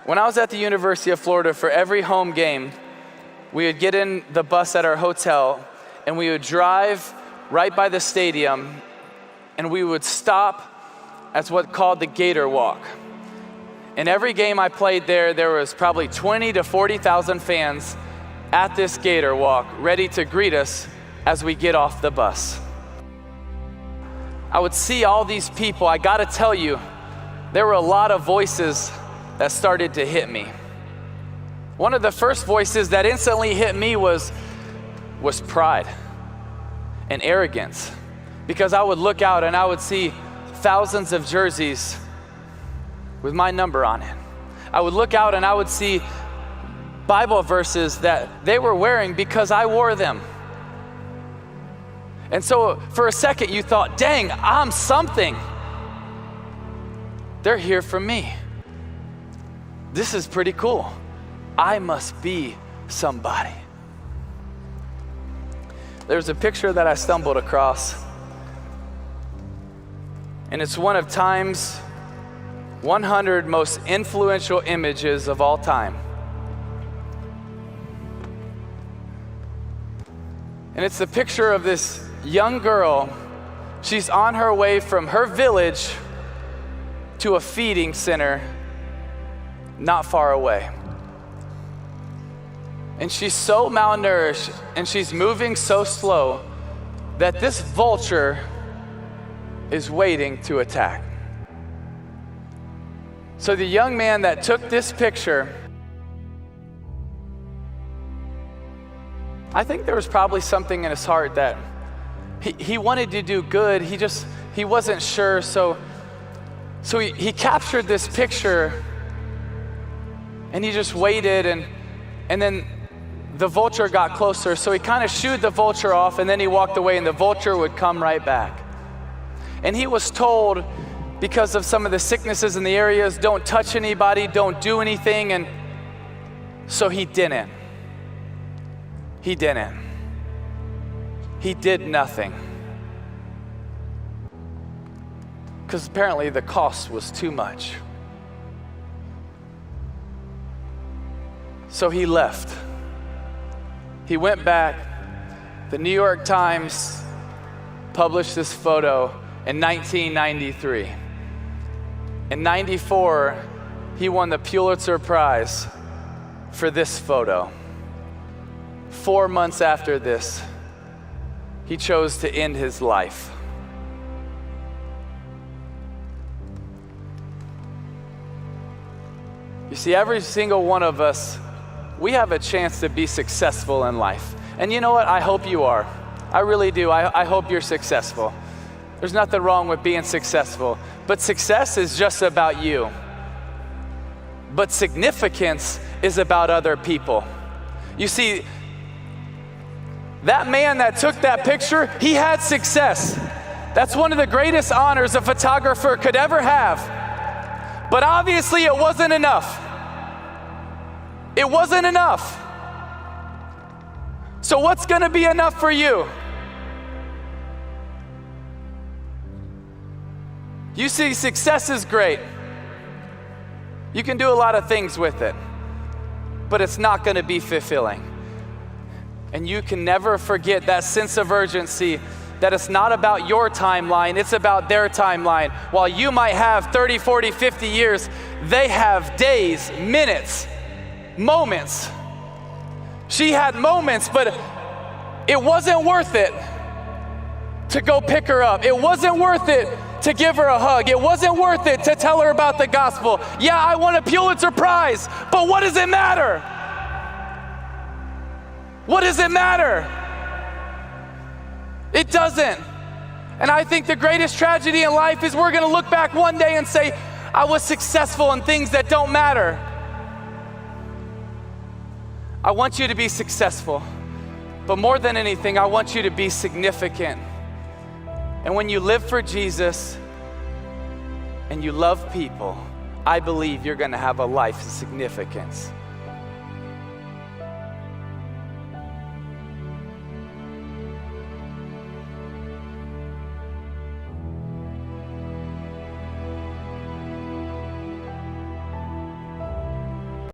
When I was at the University of Florida, for every home game, we would get in the bus at our hotel and we would drive right by the stadium and we would stop at what's called the Gator Walk. And every game I played there was probably 20 to 40,000 fans at this Gator Walk, ready to greet us as we get off the bus. I would see all these people. I gotta tell you, there were a lot of voices that started to hit me. One of the first voices that instantly hit me was pride and arrogance, because I would look out and I would see thousands of jerseys with my number on it. I would look out and I would see Bible verses that they were wearing because I wore them. And so for a second you thought, dang, I'm something. They're here for me. This is pretty cool. I must be somebody. There's a picture that I stumbled across, and it's one of Time's 100 most influential images of all time. And it's the picture of this young girl. She's on her way from her village to a feeding center not far away. And she's so malnourished and she's moving so slow that this vulture is waiting to attack. So the young man that took this picture, I think there was probably something in his heart that he wanted to do good. He wasn't sure. So he captured this picture and he just waited, and then the vulture got closer. So he kind of shooed the vulture off and then he walked away and the vulture would come right back. And he was told, because of some of the sicknesses in the areas, don't touch anybody, don't do anything. And so he didn't. He didn't. He did nothing. Because apparently the cost was too much. So he left. He went back. The New York Times published this photo in 1993. In 94, he won the Pulitzer Prize for this photo. 4 months after this, he chose to end his life. You see, every single one of us, we have a chance to be successful in life. And you know what? I hope you are. I really do. I hope you're successful. There's nothing wrong with being successful. But success is just about you. But significance is about other people. You see, that man that took that picture, he had success. That's one of the greatest honors a photographer could ever have. But obviously it wasn't enough. It wasn't enough. So what's gonna be enough for you? You see, success is great. You can do a lot of things with it, but it's not gonna be fulfilling. And you can never forget that sense of urgency, that it's not about your timeline, it's about their timeline. While you might have 30, 40, 50 years, they have days, minutes, moments. She had moments, but it wasn't worth it to go pick her up. It wasn't worth it to give her a hug. It wasn't worth it to tell her about the gospel. Yeah, I won a Pulitzer Prize, but what does it matter? What does it matter? It doesn't. And I think the greatest tragedy in life is we're gonna look back one day and say, I was successful in things that don't matter. I want you to be successful, but more than anything, I want you to be significant. And when you live for Jesus and you love people, I believe you're gonna have a life of significance.